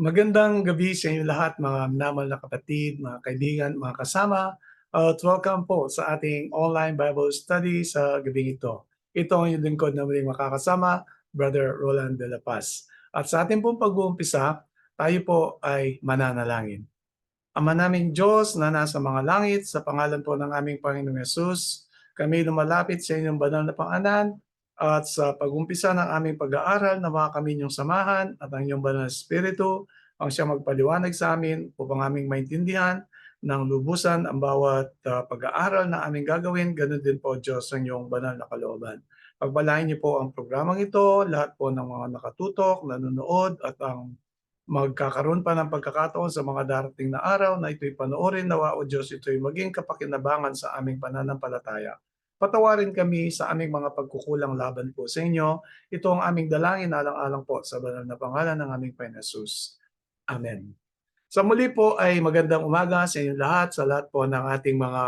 Magandang gabi sa inyo lahat mga minamahal na kapatid, mga kaibigan, mga kasama at welcome po sa ating online Bible study sa gabing ito. Ito ang inyong lingkod na muling makakasama, Brother Roland de la Paz. At sa ating pong pag-uumpisa, tayo po ay mananalangin. Ama naming Diyos na nasa mga langit, sa pangalan po ng aming Panginoong Yesus, kami lumalapit sa inyong banal na pangalan at sa pag-umpisa ng aming pag-aaral, nawa kami inyong samahan at ang inyong banal na Espiritu ang siyang magpaliwanag sa amin upang aming maintindihan ng lubusan ang bawat pag-aaral na aming gagawin. Ganun din po, Diyos, ang iyong banal na kalooban. Pagpalain niyo po ang programang ito, lahat po ng mga nakatutok, nanonood at ang magkakaroon pa ng pagkakataon sa mga darating na araw na ito'y panoorin. Nawa o Diyos, ito'y maging kapakinabangan sa aming pananampalataya. Patawarin kami sa aming mga pagkukulang laban po sa inyo. Ito ang aming dalangin alang-alang po sa banal na pangalan ng aming Panginoon Hesus. Amen. Sa muli po ay magandang umaga sa inyo lahat, sa lahat po ng ating mga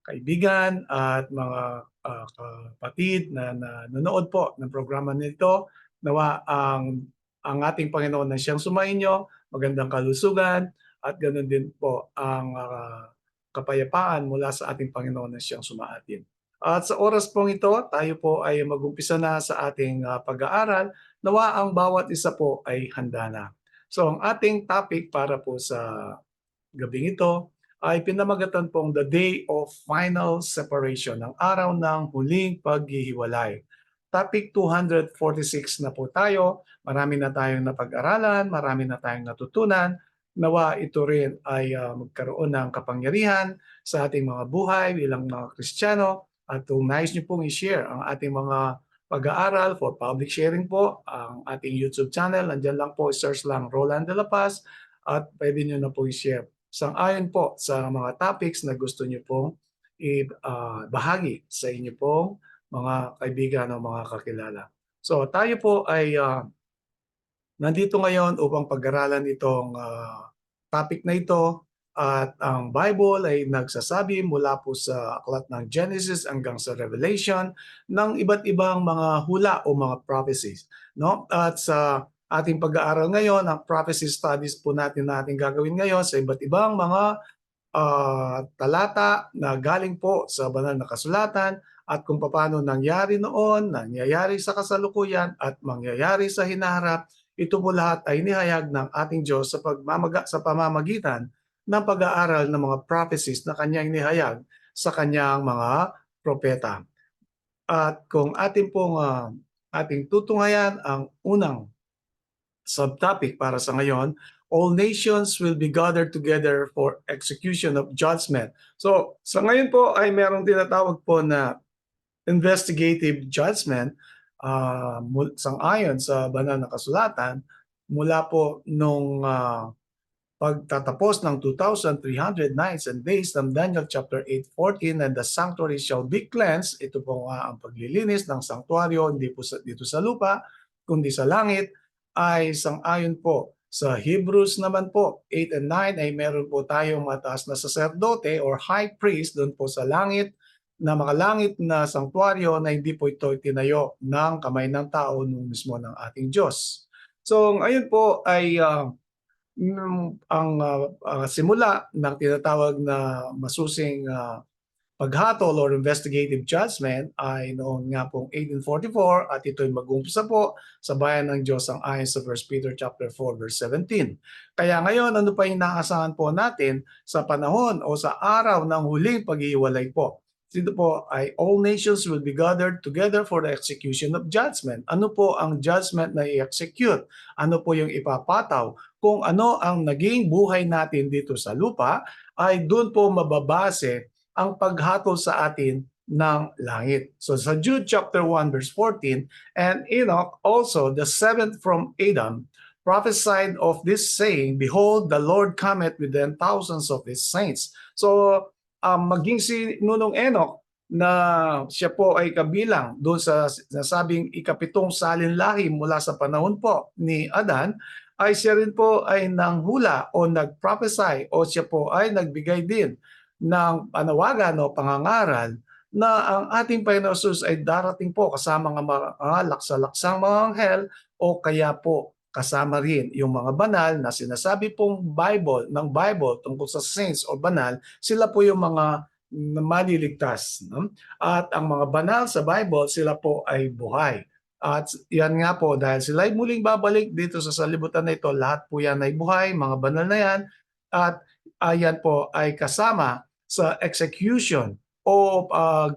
kaibigan at mga kapatid na nanonood po ng programa nito. Nawa ang ating Panginoon na siyang sumainyo, magandang kalusugan, at ganoon din po ang kapayapaan mula sa ating Panginoon na siyang sumaatin. At sa oras pong ito, tayo po ay mag-umpisa na sa ating pag-aaral. Nawa ang bawat isa po ay handa na. So ang ating topic para po sa gabing ito ay pinamagatan pong The Day of Final Separation, ang araw ng huling paghihiwalay. Topic 246 na po tayo. Marami na tayong napag-aralan, marami na tayong natutunan. Nawa ito rin ay magkaroon ng kapangyarihan sa ating mga buhay bilang mga Kristiyano. At kung nais niyo pong i-share ang ating mga pag-aaral for public sharing po, ang ating YouTube channel, nandiyan lang po, search lang Roland de la Paz at pwede niyo na po i-share. Sang-ayon po sa mga topics na gusto niyo pong ibahagi sa inyo pong mga kaibigan o mga kakilala. So tayo po ay nandito ngayon upang pag-aralan itong topic na ito, at ang Bible ay nagsasabi mula po sa aklat ng Genesis hanggang sa Revelation ng iba't ibang mga hula o mga prophecies, no? At sa ating pag-aaral ngayon, ang prophecy studies po natin gagawin ngayon sa iba't ibang mga talata na galing po sa banal na kasulatan at kung paano nangyari noon, nangyayari sa kasalukuyan at mangyayari sa hinaharap. Ito po lahat ay nihayag ng ating Diyos sa pamamagitan ng pag-aaral ng mga prophecies na kanyang nihayag sa kanyang mga propeta. At kung ating tutunghayan ang unang subtopic para sa ngayon, all nations will be gathered together for execution of judgment. So, sa ngayon po ay merong tinatawag po na investigative judgment, sang-ayon sa banal na kasulatan, mula po nung pagtatapos ng 2,300 nights and days ng Daniel chapter 8:14, and the sanctuary shall be cleansed. Ito po ang paglilinis ng sanktuaryo, hindi po dito sa lupa, kundi sa langit, ay sang-ayon po sa Hebrews naman po 8 and 9 ay meron po tayong mataas na saserdote or high priest doon po sa langit, na makalangit na sanktuaryo na hindi po ito tinayo ng kamay ng tao nung mismo ng ating Diyos. So ngayon po ay ang simula ng tinatawag na masusing paghatol or investigative judgment ay noon nga pong 1844, at ito'y mag-uumpisa po sa bayan ng Diyos ang ayon sa 1 Peter chapter 4 verse 17. Kaya ngayon, ano pa yung inaasahan po natin sa panahon o sa araw ng huling paghihiwalay po? Dito po ay all nations will be gathered together for the execution of judgment. Ano po ang judgment na i-execute? Ano po yung ipapataw? Kung ano ang naging buhay natin dito sa lupa, ay doon po mababase ang paghatol sa atin ng langit. So sa Jude chapter 1 verse 14, and Enoch also, the seventh from Adam, prophesied of this saying, behold, the Lord cometh with 10,000 of his saints. So maging si Nunong Enoch, na siya po ay kabilang doon sa nasabing ikapitong salinlahi mula sa panahon po ni Adan, ay siya rin po ay nanghula o nag-prophesy, o siya po ay nagbigay din ng panawagan o pangangaral na ang ating Panginoon Jesus ay darating po kasama ng mga laksa-laksang mga anghel, o kaya po kasama rin yung mga banal na sinasabi pong Bible tungkol sa saints o banal, sila po yung mga maliligtas. No? At ang mga banal sa Bible, sila po ay buhay. At yan nga po, dahil sila ay muling babalik dito sa salibutan na ito, lahat po yan ay buhay, mga banal na yan. At yan po ay kasama sa execution o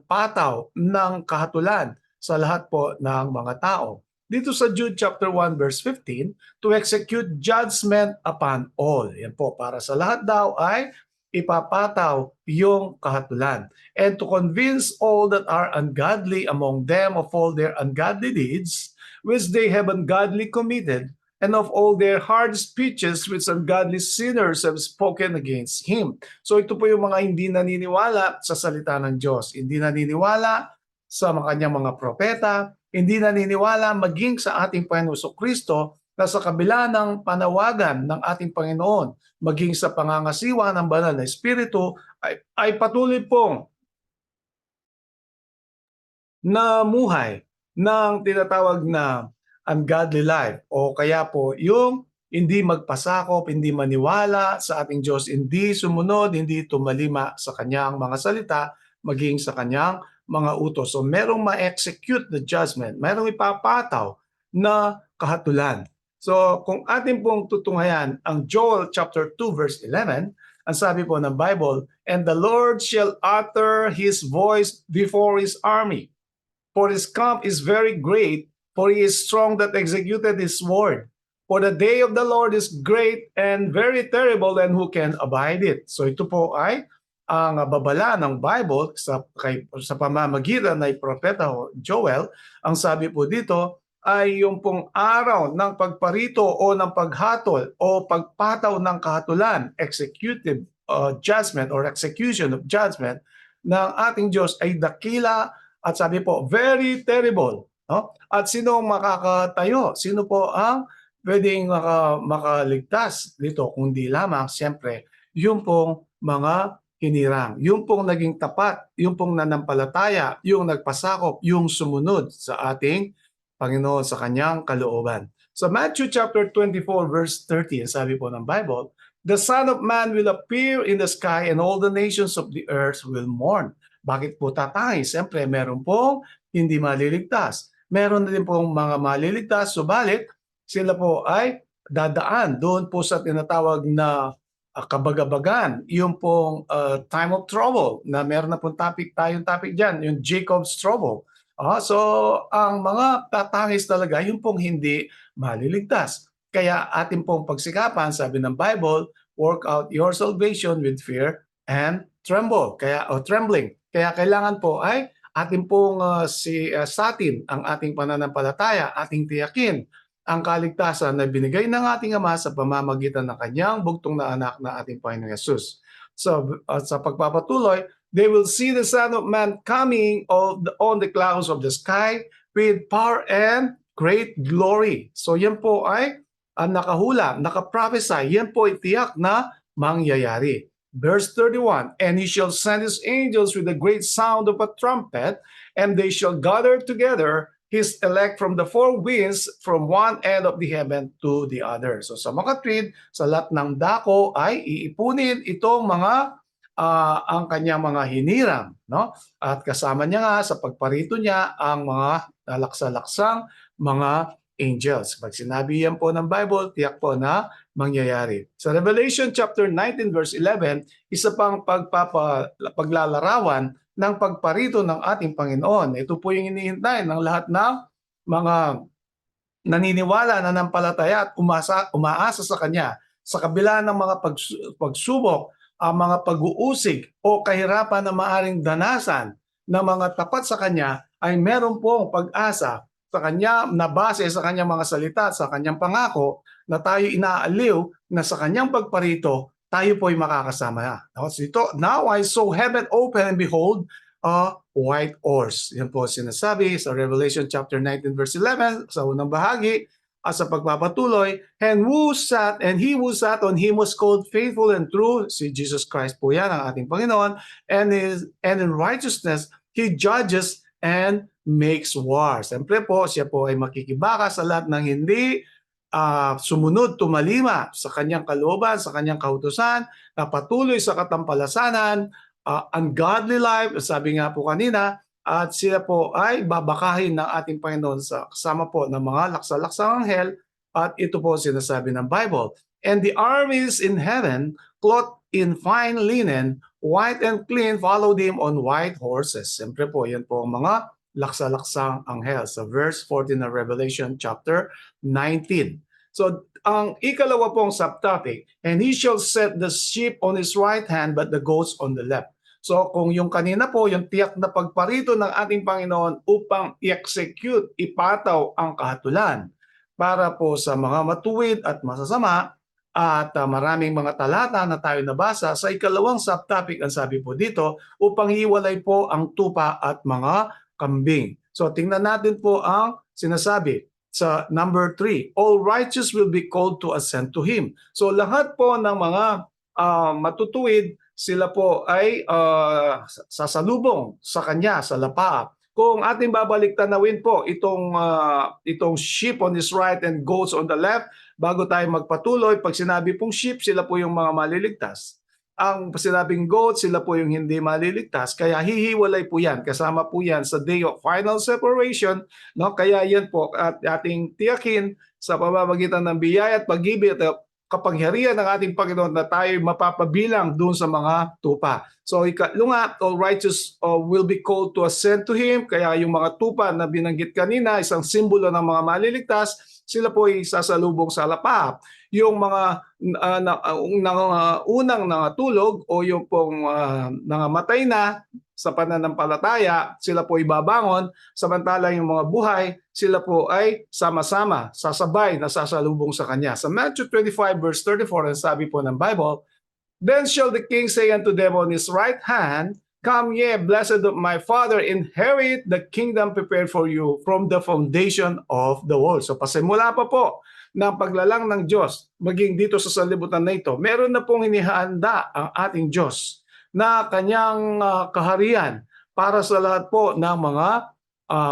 pataw ng kahatulan sa lahat po ng mga tao. Dito sa Jude chapter 1 verse 15, to execute judgment upon all. Yan po, para sa lahat daw ay ipapataw yung kahatulan. And to convince all that are ungodly among them of all their ungodly deeds, which they have ungodly committed, and of all their hard speeches which ungodly sinners have spoken against Him. So ito po yung mga hindi naniniwala sa salita ng Diyos. Hindi naniniwala sa kanyang mga propeta, hindi naniniwala maging sa ating Panginoon Kristo na sa kabila ng panawagan ng ating Panginoon, maging sa pangangasiwa ng banal na Espiritu, ay patuloy pong namuhay ng tinatawag na ungodly life o kaya po yung hindi magpasakop, hindi maniwala sa ating Diyos, hindi sumunod, hindi tumalima sa kanyang mga salita, maging sa kanyang mga utos. So merong ma-execute the judgment, merong ipapataw na kahatulan. So kung atin pong tutunghayan ang Joel chapter 2 verse 11, ang sabi po ng Bible, and the Lord shall utter His voice before His army. For His camp is very great, for He is strong that executed His word. For the day of the Lord is great and very terrible, and who can abide it? So ito po ay ang babala ng Bible sa pamamagitan ng propeta Joel. Ang sabi po dito ay yung pong araw ng pagparito o ng paghatol o pagpataw ng kahatulan, executive judgment or execution of judgment ng ating Diyos ay dakila at sabi po, very terrible. No? At sino makakatayo? Sino po ang pwedeng makaligtas dito? Kundi lamang, siyempre, yung pong mga hinirang, yung pong naging tapat, yung pong nanampalataya, yung nagpasakop, yung sumunod sa ating Panginoon sa kanyang kalooban. Sa Matthew chapter 24 verse 30, sabi po ng Bible, the Son of Man will appear in the sky and all the nations of the earth will mourn. Bakit po tatay? Siyempre, meron pong hindi maliligtas. Meron na din pong mga maliligtas, subalit sila po ay dadaan doon po sa tinatawag na kabagabagan, yung pong time of trouble, na meron na pong tayong topic dyan, yung Jacob's trouble. So, ang mga tatangis talaga, yung pong hindi maliligtas. Kaya atin pong pagsikapan, sabi ng Bible, work out your salvation with fear and trembling. Kaya kailangan po ay atin pong sa atin ang ating pananampalataya, ating tiyakin ang kaligtasan na binigay ng ating Ama sa pamamagitan ng kanyang bugtong na anak na ating Panginoong Yesus. So, sa pagpapatuloy, they will see the Son of Man coming on the clouds of the sky with power and great glory. So yan po ay nakahula, nakaprophesy, yan po ay tiyak na mangyayari. Verse 31, and He shall send His angels with a great sound of a trumpet, and they shall gather together His elect from the four winds, from one end of the heaven to the other. So sa mga tweed, sa lahat ng dako ay iipunin itong mga ang kanyang mga hinirang, no? At kasama niya nga sa pagparito niya ang mga laksa-laksang mga angels. Pag sinabi yan po ng Bible, tiyak po na mangyayari. Sa Revelation chapter 19 verse 11, isa pang paglalarawan ng pagparito ng ating Panginoon. Ito po yung hinihintay ng lahat ng mga naniniwala, nanampalataya at umaasa sa Kanya. Sa kabila ng mga pagsubok, ang mga pag-uusig o kahirapan na maaring danasan ng mga tapat sa Kanya ay meron pong pag-asa sa Kanya na base sa Kanyang mga salita, sa Kanyang pangako na tayo inaaliw na sa Kanyang pagparito tayo po ay makakasama. Now I saw heaven open and behold, a white horse. Yan po sinasabi sa Revelation chapter 19 verse 11 sa unang bahagi. At sa pagpapatuloy, and he who sat on him was called faithful and true. Si Jesus Christ po yan, ang ating Panginoon. And in righteousness, He judges and makes war. Siyempre po, siya po ay makikibaka sa lahat ng hindi sumunod, tumalima sa kanyang kalooban, sa kanyang kautusan, na patuloy sa katampalasanan, ungodly life, sabi nga po kanina, at sila po ay babakahin ng ating Panginoon sa kasama po ng mga laksa-laksang anghel, at ito po sinasabi ng Bible. And the armies in heaven, clothed in fine linen, white and clean, followed him on white horses. Siyempre po, yan po ang mga laksa-laksang anghel sa verse 14 ng Revelation chapter 19. So, ang ikalawa pong subtopic, and he shall set the sheep on his right hand, but the goats on the left. So, kung yung kanina po, yung tiyak na pagparito ng ating Panginoon upang i-execute, ipataw ang kahatulan para po sa mga matuwid at masasama, at maraming mga talata na tayo nabasa, sa ikalawang subtopic, ang sabi po dito, upang hiwalay po ang tupa at mga kambing. So, tingnan natin po ang sinasabi sa number 3, all righteous will be called to ascend to him. So lahat po ng mga matutuwid, sila po ay sasalubong sa kanya sa lapaap. Kung ating babalik tanawin po itong sheep on his right and goats on the left, bago tayo magpatuloy, pag sinabi pong sheep, sila po yung mga maliligtas. Ang sinabing goat, sila po yung hindi maliligtas. Kaya hihiwalay po yan. Kasama po yan sa day of final separation. No? Kaya yan po at ating tiyakin sa pamamagitan ng biyaya at pag-ibig at kapangyarihan ng ating Panginoon na tayo mapapabilang doon sa mga tupa. So ikatlo nga, all righteous will be called to ascend to him. Kaya yung mga tupa na binanggit kanina, isang simbolo ng mga maliligtas, sila po ay sasalubong sa lapaap. Yung mga unang nangatulog o yung pong nangamatay na sa pananampalataya, sila po ibabangon, samantala yung mga buhay, sila po ay sama-sama, sasabay na sasalubong sa Kanya. Sa Matthew 25 verse 34, ang sabi po ng Bible, then shall the king say unto them on his right hand, come ye, blessed of my Father, inherit the kingdom prepared for you from the foundation of the world. So pasimula pa po ng paglalang ng Diyos, maging dito sa sanlibutan na ito, meron na pong inihanda ang ating Diyos na kanyang kaharian para sa lahat po ng mga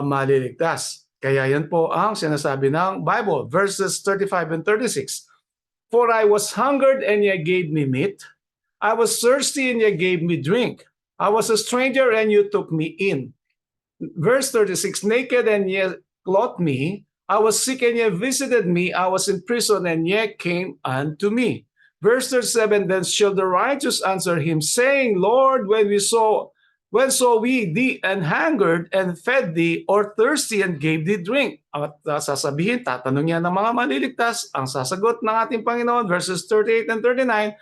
maliligtas. Kaya yan po ang sinasabi ng Bible, verses 35 and 36. For I was hungered and ye gave me meat. I was thirsty and ye gave me drink. I was a stranger and you took me in. Verse 36, naked and ye clothed me. I was sick and ye visited me. I was in prison and ye came unto me. Verse 37, then shall the righteous answer him, saying, Lord, when saw we thee and hungered and fed thee, or thirsty and gave thee drink? At sasabihin, tatanong niya ng mga maliligtas, ang sasagot ng ating Panginoon, verses 38 and 39,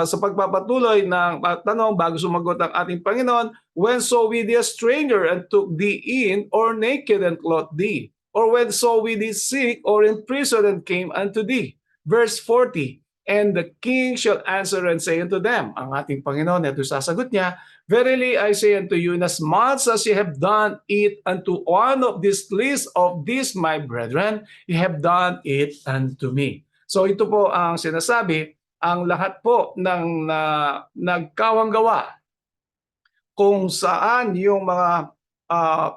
sa pagpapatuloy ng tanong bago sumagot ang ating Panginoon, when saw we thee a stranger and took thee in, or naked and clothed thee? Or when saw we thee sick or in prison and came unto thee? Verse 40, and the king shall answer and say unto them, ang ating Panginoon, ito sasagot niya, verily I say unto you, inasmuch as ye have done it unto one of these least of these my brethren, ye have done it unto me. So ito po ang sinasabi, ang lahat po ng nagkawanggawa kung saan yung mga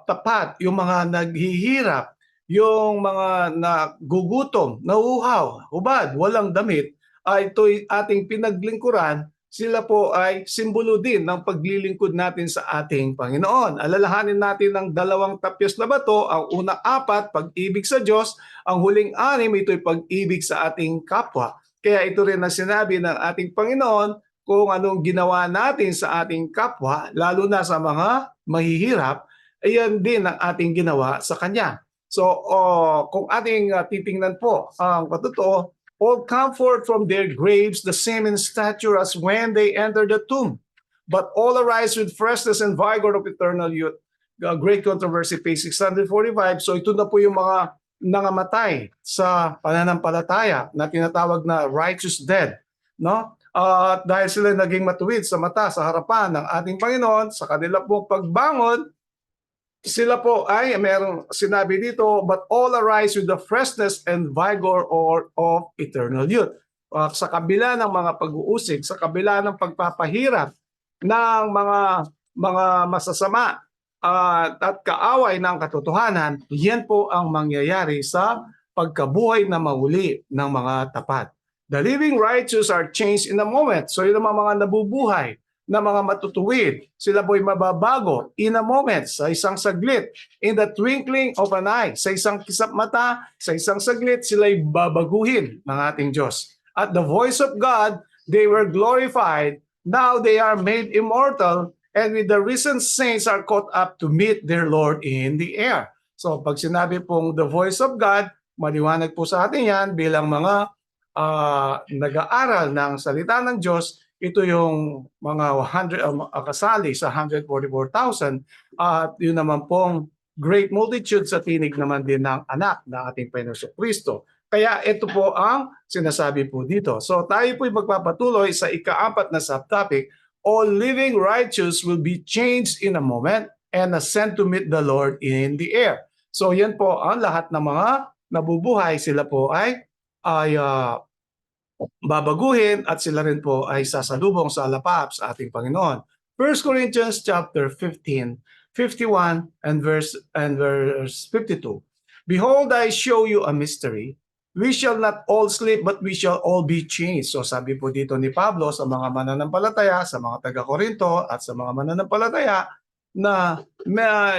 tapat, yung mga naghihirap, yung mga nagugutom, nauuhaw, hubad, walang damit, ay ito'y ating pinaglingkuran, sila po ay simbolo din ng paglilingkod natin sa ating Panginoon. Alalahanin natin ang 2 tapyas na bato, ang unang 4, pag-ibig sa Diyos, ang huling 6, ito'y pag-ibig sa ating kapwa. Kaya ito rin na sinabi ng ating Panginoon kung anong ginawa natin sa ating kapwa, lalo na sa mga mahihirap, ayan din ang ating ginawa sa Kanya. So kung ating titingnan po ang patotoo, all come forth from their graves the same in stature as when they entered the tomb. But all arise with freshness and vigor of eternal youth. Great Controversy, page 645. So ito na po yung mga nangamatay sa pananampalataya na tinatawag na righteous dead. No? Dahil sila naging matuwid sa mata, sa harapan ng ating Panginoon, sa kanila pong pagbangon, sila po ay merong sinabi dito, but all arise with the freshness and vigor of eternal youth. Sa kabila ng mga pag-uusig, sa kabila ng pagpapahirap ng mga masasama at kaaway ng katotohanan, yan po ang mangyayari sa pagkabuhay na mauli ng mga tapat. The living righteous are changed in a moment. So yun ang mga nabubuhay na mga matutuwid. Sila po'y mababago in a moment, sa isang saglit, in the twinkling of an eye, sa isang kisap mata, sa isang saglit, sila'y babaguhin ng ating Diyos. At the voice of God, they were glorified. Now they are made immortal, and with the risen saints are caught up to meet their Lord in the air. So pag sinabi pong the voice of God, maliwanag po sa atin yan bilang mga nag-aaral ng salita ng Diyos. Ito yung mga 100 kasali sa 144,000 at yun naman pong great multitude sa tinig naman din ng anak na ating Panginoon Kristo. Kaya ito po ang sinasabi po dito. So tayo po'y magpapatuloy sa ika-4 na subtopic, all living righteous will be changed in a moment and ascend to meet the Lord in the air. So yan po ang lahat ng mga nabubuhay, sila po ay babaguhin at sila rin po ay sasalubong sa alapap sa ating Panginoon. 1 Corinthians chapter 15, 51 and verse 52. Behold, I show you a mystery. We shall not all sleep, but we shall all be changed. So sabi po dito ni Pablo sa mga mananampalataya, sa mga taga-Korinto at sa mga mananampalataya na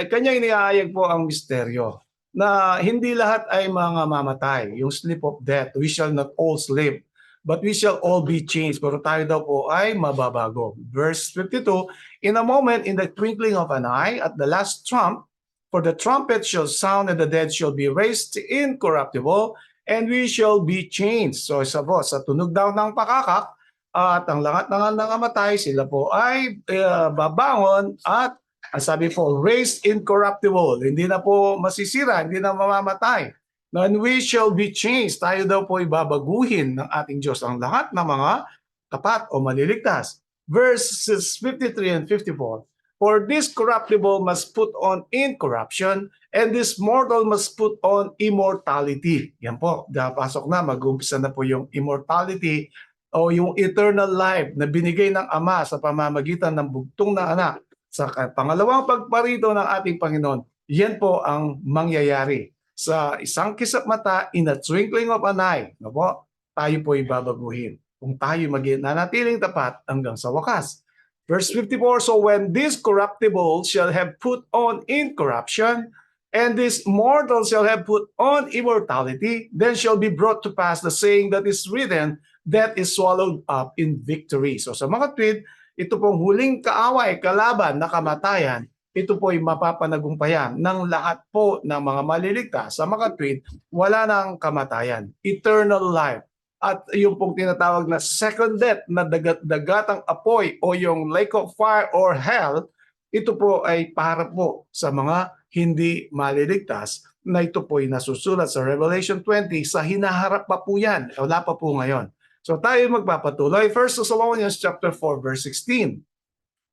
kanyang iniaayag po ang misteryo na hindi lahat ay mga mamatay, yung sleep of death. We shall not all sleep, but we shall all be changed. Pero tayo daw po ay mababago. Verse 52, in a moment, in the twinkling of an eye, at the last trump, for the trumpet shall sound and the dead shall be raised incorruptible, and we shall be changed. So sa tunog daw ng pakakak, at ang lahat ng nangamatay, sila po ay babangon at sabi po, raised incorruptible. Hindi na po masisira, hindi na mamamatay. And we shall be changed. Tayo daw po ibabaguhin ng ating Diyos ang lahat ng mga tapat o maliligtas. Verses 53 and 54. For this corruptible must put on incorruption, and this mortal must put on immortality. Yan po, pasok na, mag-umpisa na po yung immortality o yung eternal life na binigay ng Ama sa pamamagitan ng bugtong na anak. Sa pangalawang pagparito ng ating Panginoon, yan po ang mangyayari. Sa isang kisap mata, in a twinkling of an eye, no po, tayo po ibabaguhin. Kung tayo nanatiling tapat hanggang sa wakas. Verse 54, so when this corruptible shall have put on incorruption, and this mortal shall have put on immortality, then shall be brought to pass the saying that is written, that is swallowed up in victory. So sa mga tweet, ito pong huling kaaway, kalaban na kamatayan, ito po ay mapapanagumpayan ng lahat po ng mga maliligtas. Sa mga tweet, wala nang kamatayan, eternal life. At yung pong tinatawag na second death na dagatang apoy o yung lake of fire or hell, ito po ay para po sa mga hindi maliligtas na ito po ay nasusulat sa Revelation 20 sa hinaharap pa po yan. Wala pa po ngayon. So tayo magpapatuloy. 1 Thessalonians chapter 4 verse 16.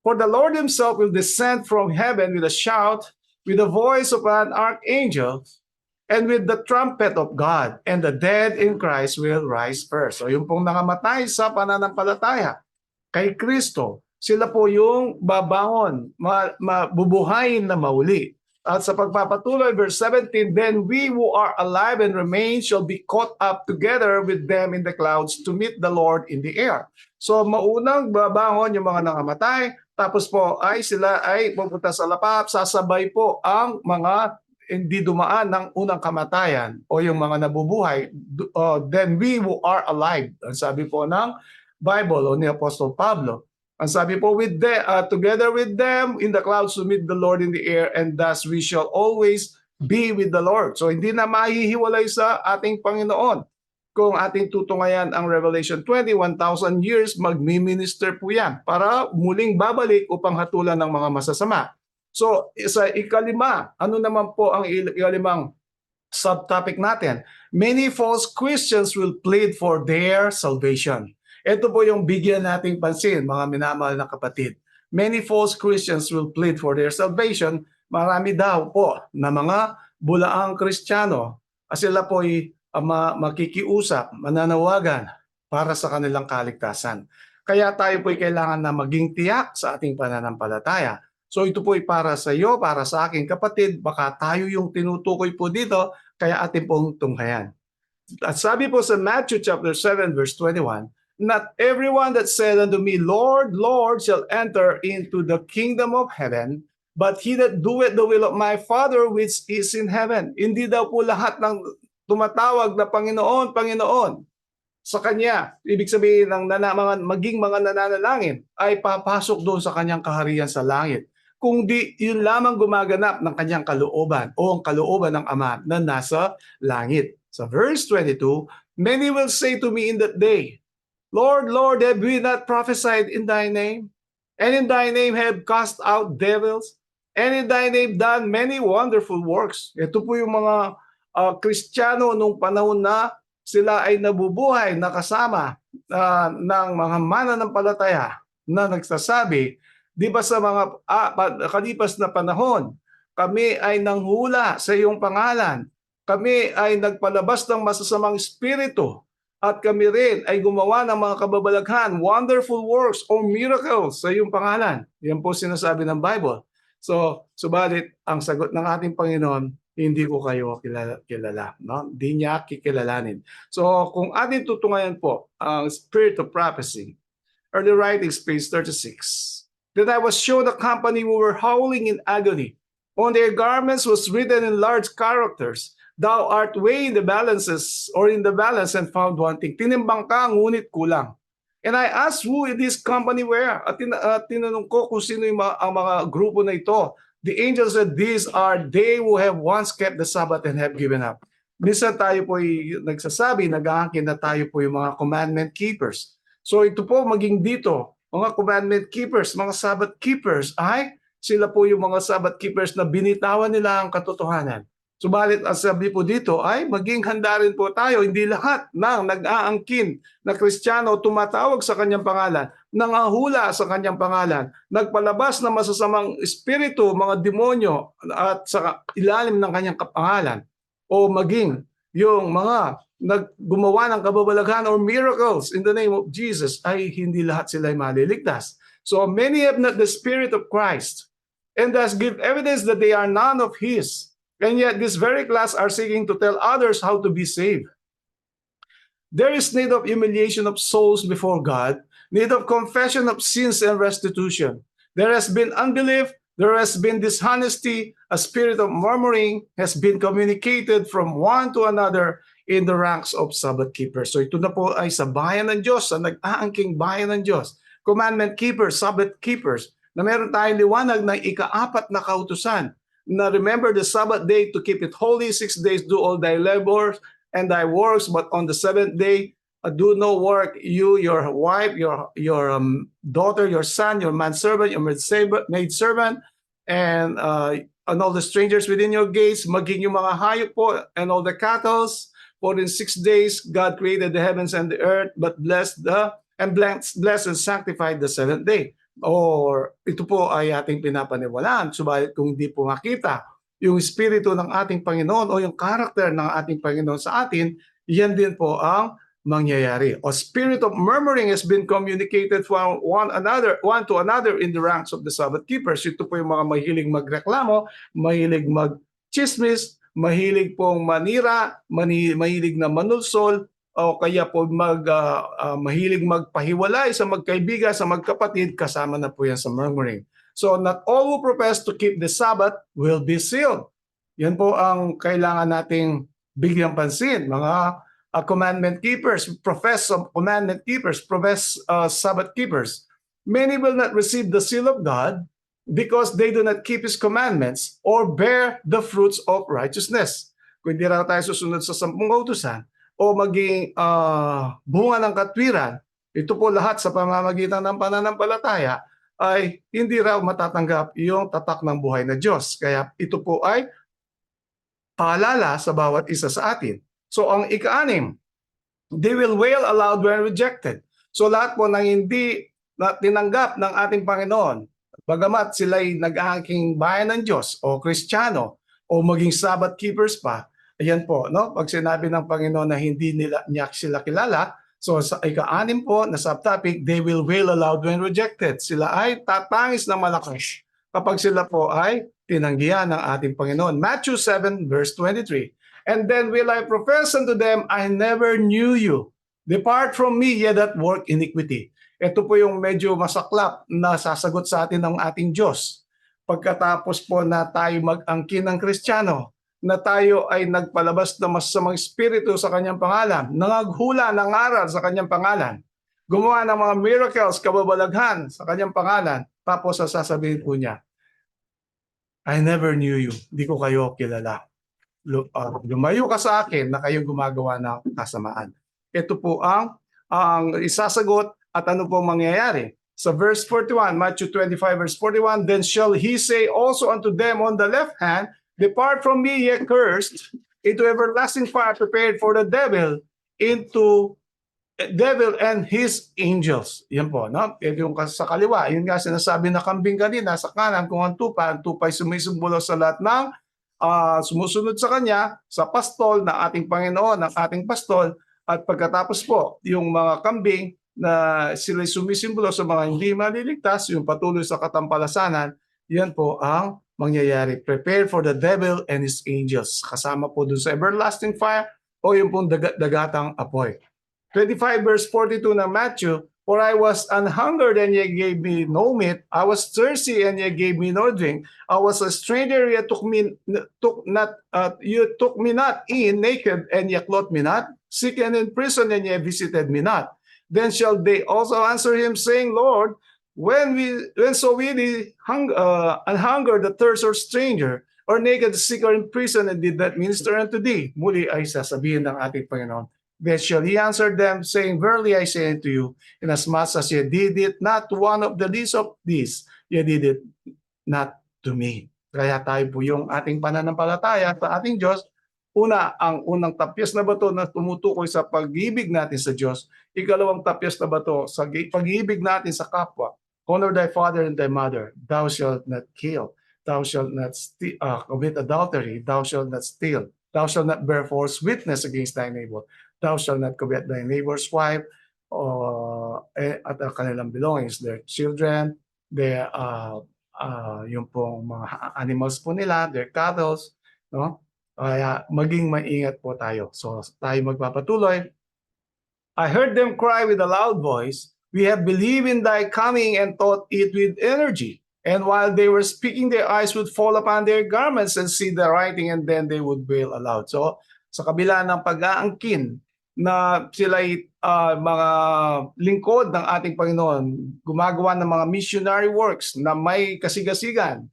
For the Lord himself will descend from heaven with a shout, with the voice of an archangel, and with the trumpet of God, and the dead in Christ will rise first. So yung pong nangamatay sa pananampalataya kay Kristo, sila po yung babangon, mabubuhayin na mauli. At sa pagpapatuloy, verse 17, then we who are alive and remain shall be caught up together with them in the clouds to meet the Lord in the air. So maunang babangon yung mga nangamatay, tapos po ay sila ay pupunta sa lapap, sasabay po ang mga hindi dumaan ng unang kamatayan o yung mga nabubuhay, then we who are alive. Ang sabi po ng Bible o ni Apostle Pablo. Ang sabi po, together with them in the clouds to meet the Lord in the air, and thus we shall always be with the Lord. So hindi na mahihiwalay sa ating Panginoon. Kung ating tutungayan ang Revelation 20, 1,000 years, magmi-minister po yan para muling babalik upang hatulan ng mga masasama. So sa ikalima, ano naman po ang ikalimang subtopic natin? Many false Christians will plead for their salvation. Ito po yung bigyan nating pansin, mga minamahal na kapatid. Many false Christians will plead for their salvation. Marami daw po na mga bulaang Kristiyano, sila po ay makikiusap, mananawagan para sa kanilang kaligtasan. Kaya tayo po ay kailangan na maging tiyak sa ating pananampalataya. So ito po ay para sa iyo, para sa aking kapatid, baka tayo yung tinutukoy po dito, kaya atin pong tunghayan. At sabi po sa Matthew chapter 7 verse 21, not everyone that said unto me, Lord, Lord, shall enter into the kingdom of heaven, but he that doeth the will of my Father which is in heaven. Hindi daw po lahat ng tumatawag na Panginoon, Panginoon sa Kanya, ibig sabihin ng maging mga nananalangin, ay papasok doon sa Kanyang kaharian sa langit. Kung di yun lamang gumaganap ng Kanyang kalooban o ang kalooban ng Ama na nasa langit. Sa verse 22, many will say to me in that day, Lord, Lord, have we not prophesied in thy name? And in thy name have cast out devils? And in thy name done many wonderful works. Ito po yung mga Kristiyano nung panahon na sila ay nabubuhay na kasama ng mga mananampalataya na nagsasabi, di ba sa mga kalipas na panahon, kami ay nanghula sa iyong pangalan. Kami ay nagpalabas ng masasamang espiritu at kami rin ay gumawa ng mga kababalaghan, wonderful works or miracles sa iyong pangalan. Yan po sinasabi ng Bible. So, subalit, ang sagot ng ating Panginoon, hindi ko kayo kilala. No? Hindi niya kikilalanin. So, kung ating tutungayan po ang spirit of prophecy, early writings, page 36, that I was shown a company who were howling in agony. On their garments was written in large characters, Thou art weighed in the balances or in the balance and found wanting. Tinimbang ka, ngunit kulang. And I asked who this company were. At tinanong ko kung sino ang mga grupo na ito. The angel said, these are they who have once kept the Sabbath and have given up. Minsan tayo po ay nagsasabi, nag-aangkin na tayo po yung mga commandment keepers. So ito po maging dito, mga commandment keepers, mga Sabbath keepers, ay sila po yung mga Sabbath keepers na binitawan nila ang katotohanan. Subalit ang sabi po dito ay maging handa rin po tayo, hindi lahat ng nag-aangkin na Kristiyano tumatawag sa kanyang pangalan, nangahula sa kanyang pangalan, nagpalabas ng masasamang espiritu, mga demonyo at sa ilalim ng kanyang pangalan, o maging yung mga gumawa ng kababalaghan or miracles in the name of Jesus, ay hindi lahat sila ay maliligtas. So many have not the Spirit of Christ and thus give evidence that they are none of His. And yet this very class are seeking to tell others how to be saved. There is need of humiliation of souls before God, need of confession of sins and restitution. There has been unbelief, there has been dishonesty, a spirit of murmuring has been communicated from one to another in the ranks of Sabbath keepers. So ito na po ay sa bayan ng Diyos, sa nag-aangking bayan ng Diyos. Commandment keepers, Sabbath keepers, na meron tayong liwanag ng ika-4 na kautusan. Now remember the Sabbath day to keep it holy. 6 days do all thy labors and thy works, but on the 7th day do no work. You, your wife, your daughter, your son, your manservant, your maidservant, and all the strangers within your gates, maging yung mga hayop po, and all the cattle. For in 6 days God created the heavens and the earth, but blessed and sanctified the 7th day. Or ito po ay ating pinapaniwalaan. Subalit kung hindi po makita yung espiritu ng ating Panginoon o yung karakter ng ating Panginoon sa atin, yan din po ang mangyayari. O spirit of murmuring has been communicated from one to another in the ranks of the Sabbath keepers. Ito po yung mga mahilig magreklamo, mahilig magchismis, mahilig pong manira, mahilig na manulsol, o kaya po mahilig magpahiwalay sa magkaibigan, sa magkapatid, kasama na po yan sa murmuring. So not all who profess to keep the Sabbath will be sealed. Yan po ang kailangan nating bigyang pansin. Mga commandment keepers, profess Sabbath keepers. Many will not receive the seal of God because they do not keep His commandments or bear the fruits of righteousness. Kung hindi raw tayo susunod sa 10 kautusan, o maging bunga ng katwiran, ito po lahat sa pamamagitan ng pananampalataya, ay hindi raw matatanggap yung tatak ng buhay na Diyos. Kaya ito po ay paalala sa bawat isa sa atin. So ang ika-6, they will wail aloud when rejected. So lahat po ng hindi na tinanggap ng ating Panginoon, bagamat sila'y nag-aangking bayan ng Diyos o Kristiyano o maging Sabbath keepers pa, ayan po, no? Pag sinabi ng Panginoon na hindi niya sila kilala, so sa ika-6 po na subtopic, they will wail aloud when rejected. Sila ay tatangis na malakas kapag sila po ay tinanggihan ng ating Panginoon. Matthew 7 verse 23. And then will I profess unto them, I never knew you. Depart from me, ye that work iniquity. Ito po yung medyo masaklap na sasagot sa atin ng ating Diyos. Pagkatapos po na tayo mag-angkin ng Kristiyano, na tayo ay nagpalabas ng masasamang espiritu sa kanyang pangalan, nangaghula ng aral sa kanyang pangalan, gumawa ng mga miracles, kababalaghan sa kanyang pangalan, tapos sasabihin po niya, I never knew you. Di ko kayo kilala. Lumayo ka sa akin na kayong gumagawa ng kasamaan. Ito po ang isasagot at ano po mangyayari. Sa verse 41, Matthew 25 verse 41, then shall he say also unto them on the left hand, depart from me, ye cursed, into everlasting fire prepared for the devil and his angels. Yan po, no? Ito yung sa kaliwa. Yun nga sinasabi na kambing kanina, sa kanan kung ang tupay sumisimbolo sa lahat ng sumusunod sa kanya, sa pastol na ating Panginoon, ng ating pastol, at pagkatapos po, yung mga kambing na sila sumisimbolo sa mga hindi maliligtas, yung patuloy sa katampalasanan, yan po ang mangyayari. Prepare for the devil and his angels. Kasama po dun sa everlasting fire o yung pong dagatang apoy. 25 verse 42 ng Matthew, for I was an hungered and ye gave me no meat. I was thirsty and ye gave me no drink. I was a stranger, ye you took me not in, naked and ye clothed me not, sick and in prison and ye visited me not. Then shall they also answer him, saying, Lord, when saw we thee an hunger, the thirst, or stranger, or naked, sick, or in prison, and did not minister unto thee? Muli ay sasabihin ng ating Panginoon. Then shall he answer them, saying, verily I say unto you, inasmuch as ye did it not to one of the least of these, ye did it not to me. Kaya tayo po yung ating pananampalataya sa ating Diyos. Una, ang unang tapyas na bato na tumutukoy sa pag-ibig natin sa Diyos. Ikalawang tapyas na bato sa pag-ibig natin sa kapwa. Honor thy father and thy mother. Thou shalt not kill. Thou shalt not commit adultery. Thou shalt not steal. Thou shalt not bear false witness against thy neighbor. Thou shalt not covet thy neighbor's wife at ang kanilang belongings, their children, their yung pong mga animals po nila, their cattle, no? Kaya maging maingat po tayo. So tayo magpapatuloy. I heard them cry with a loud voice, we have believed in thy coming and taught it with energy. And while they were speaking, their eyes would fall upon their garments and see the writing, and then they would wail aloud. So sa kabila ng pag-aangkin na sila'y mga lingkod ng ating Panginoon, gumagawa ng mga missionary works na may kasigasigan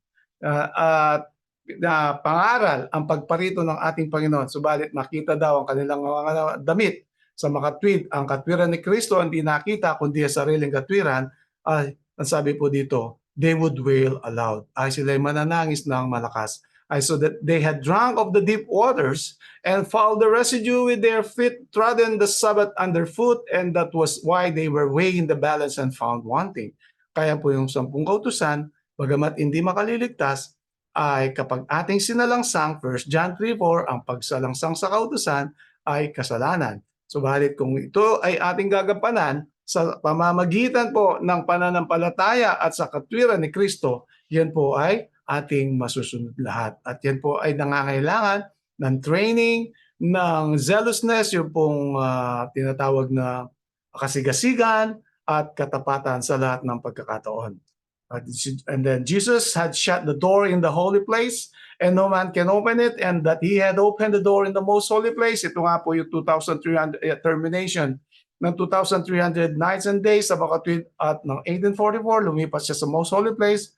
at na pangaral ang pagparito ng ating Panginoon. Subalit nakita daw ang kanilang mga damit sa makatwid. Ang katwiran ni Kristo hindi nakita kundi ang sariling katwiran. Ang sabi po dito, they would wail aloud. Ay sila'y mananangis ng malakas. Ay so that they had drunk of the deep waters and fouled the residue with their feet, trodden the Sabbath underfoot, and that was why they were weighing the balance and found wanting. Kaya po yung 10 kautusan, bagamat hindi makaliligtas, ay kapag ating sinalangsang, 1 John 3:4, ang pagsalangsang sa kautusan ay kasalanan. Subalit kung ito ay ating gagampanan sa pamamagitan po ng pananampalataya at sa katwiran ni Kristo, yan po ay ating masusunod lahat. At yan po ay nangangailangan ng training, ng zealousness, yung pong tinatawag na kasigasigan at katapatan sa lahat ng pagkakataon. And then Jesus had shut the door in the holy place and no man can open it, and that he had opened the door in the most holy place. Ito nga po yung 2,300 termination ng 2,300 nights and days sa makatwid at ng 1844, lumipat siya sa most holy place.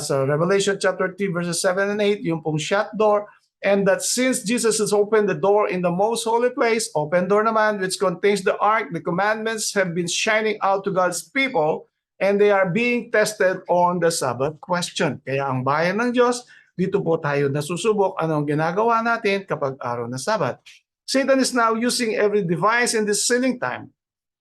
Sa Revelation chapter 3 verses 7 and 8, yung pong shut door. And that since Jesus has opened the door in the most holy place, open door naman, which contains the ark, the commandments have been shining out to God's people, and they are being tested on the Sabbath question. Kaya ang bayan ng Diyos, dito po tayo nasusubok anong ginagawa natin kapag araw ng Sabbath. Satan is now using every device in this sealing time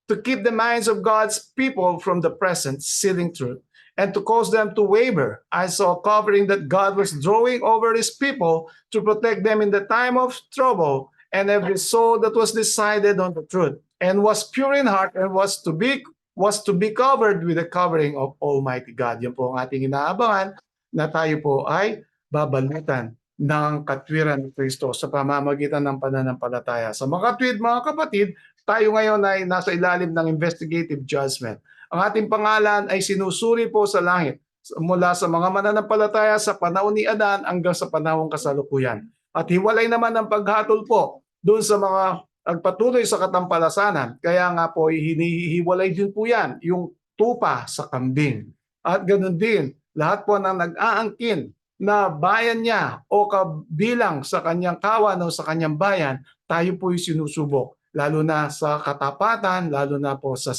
to keep the minds of God's people from the present sealing truth and to cause them to waver. I saw a covering that God was drawing over his people to protect them in the time of trouble, and every soul that was decided on the truth and was pure in heart and was to be covered with the covering of Almighty God. Yan po ang ating inaabangan na tayo po ay babalutan ng katwiran ni Kristo sa pamamagitan ng pananampalataya. Sa mga katwid, mga kapatid, tayo ngayon ay nasa ilalim ng investigative judgment. Ang ating pangalan ay sinusuri po sa langit mula sa mga mananampalataya sa panahon ni Adan hanggang sa panahong kasalukuyan. At hiwalay naman ang paghatol po doon sa mga nagpatuloy sa katampalasanan. Kaya nga po, hinihiwalay din po yan, yung tupa sa kambing. At ganoon din, lahat po ng nag-aangkin na bayan niya o kabilang sa kanyang kawan o sa kanyang bayan, tayo po'y sinusubok. Lalo na sa katapatan, lalo na po sa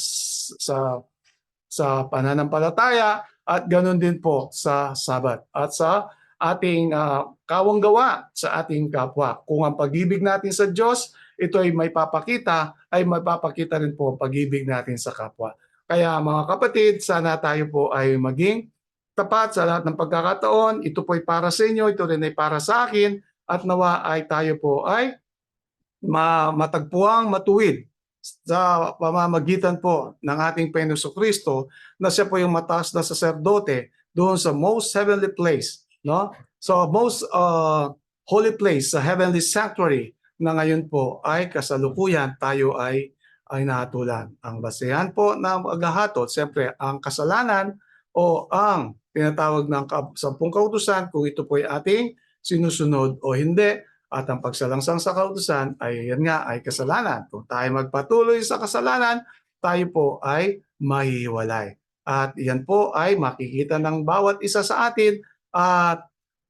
pananampalataya, at ganoon din po sa Sabat. At sa ating kawang gawa sa ating kapwa. Kung ang pag-ibig natin sa Diyos, ito ay may papakita rin po ang pag-ibig natin sa kapwa. Kaya mga kapatid, sana tayo po ay maging tapat sa lahat ng pagkakataon. Ito po ay para sa inyo, ito rin ay para sa akin, at nawa ay tayo po ay matagpuang matuwid sa pamamagitan po ng ating Panginoong Kristo na siya po yung mataas na saserdote doon sa most heavenly place, no? So most holy place, sa heavenly sanctuary, na ngayon po ay kasalukuyan tayo ay nahatulan. Ang basehan po ng paghahatol, siyempre ang kasalanan o ang tinatawag ng sampung kautusan, kung ito po ay ating sinusunod o hindi. At ang pagsalangsang sa kautusan ay yan nga ay kasalanan. Kung tayo magpatuloy sa kasalanan, tayo po ay mahihiwalay. At yan po ay makikita ng bawat isa sa atin, at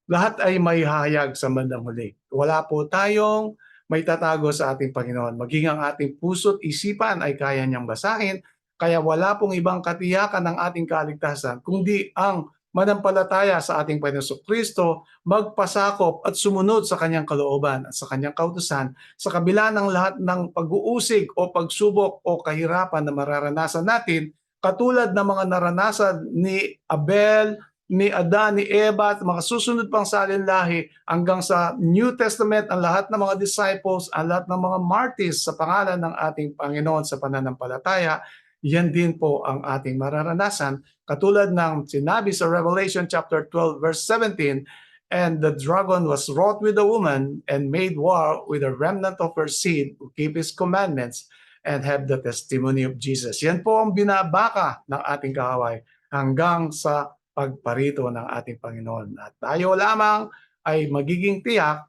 lahat ay may hayag sa bandang huli. Wala po tayong may tatago sa ating Panginoon. Maging ang ating puso't isipan ay kaya niyang basahin. Kaya wala pong ibang katiyakan ng ating kaligtasan kundi ang manampalataya sa ating Panginoon Kristo, magpasakop at sumunod sa kanyang kalooban at sa kanyang kautusan sa kabila ng lahat ng pag-uusig o pagsubok o kahirapan na mararanasan natin, katulad ng mga naranasan ni Abel, ni Adan, ni Eva at mga susunod pang salinlahi hanggang sa New Testament, ang lahat ng mga disciples, ang lahat ng mga martyrs sa pangalan ng ating Panginoon sa pananampalataya. Yan din po ang ating mararanasan. Katulad ng sinabi sa Revelation chapter 12 verse 17, and the dragon was wrought with a woman and made war with a remnant of her seed who keep his commandments and have the testimony of Jesus. Yan po ang binabaka ng ating kaaway hanggang sa pagparito ng ating Panginoon. At tayo lamang ay magiging tiyak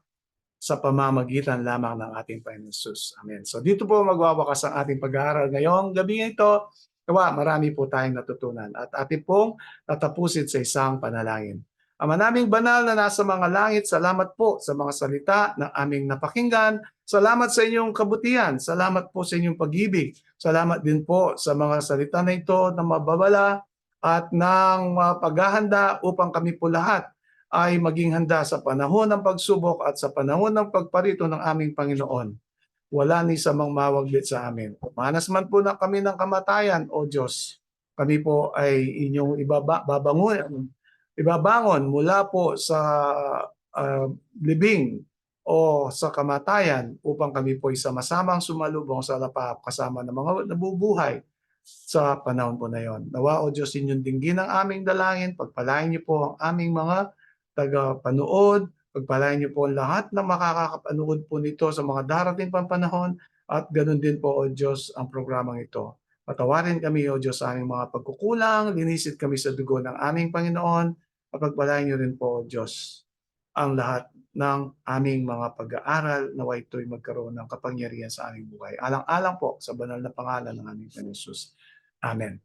sa pamamagitan lamang ng ating Panginoon Jesus. Amen. So dito po magwawakas ang ating pag-aaral ngayong gabi ito. Kawa, marami po tayong natutunan at ating pong tatapusin sa isang panalangin. Ama naming banal na nasa mga langit, salamat po sa mga salita ng aming napakinggan. Salamat sa inyong kabutihan. Salamat po sa inyong pag-ibig. Salamat din po sa mga salita na ito na mababala at ng paghahanda upang kami po lahat ay maging handa sa panahon ng pagsubok at sa panahon ng pagparito ng aming Panginoon. Wala ni samang mawaglit sa amin. Manas man po na kami ng kamatayan, O Diyos, kami po ay inyong ibabangon mula po sa libing o sa kamatayan upang kami po ay sama-samang sumalubong sa lapap kasama ng mga nabubuhay sa panahon po na yon. Nawa, O Diyos, inyong dinggin ang aming dalangin, pagpalain niyo po ang aming mga taga-panood, pagpalain niyo po ang lahat na makakapanood po nito sa mga darating pang panahon, at ganoon din po, O Diyos, ang programang ito. Patawarin kami, O Diyos, sa aming mga pagkukulang, linisit kami sa dugo ng aming Panginoon, at pagpalain niyo rin po, O Diyos, ang lahat ng aming mga pag-aaral nawa ito'y magkaroon ng kapangyarihan sa aming buhay. Alang-alang po sa banal na pangalan ng aming Panginoon Jesus. Amen.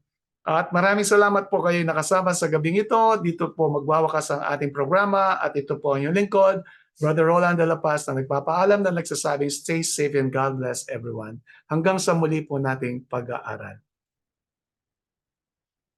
At maraming salamat po kayo nakasama sa gabing ito. Dito po magwawakas ang ating programa at ito po ang inyong lingkod, Brother Roland de la Paz, na nagpapaalam na nagsasabing stay safe and God bless everyone. Hanggang sa muli po nating pag-aaral.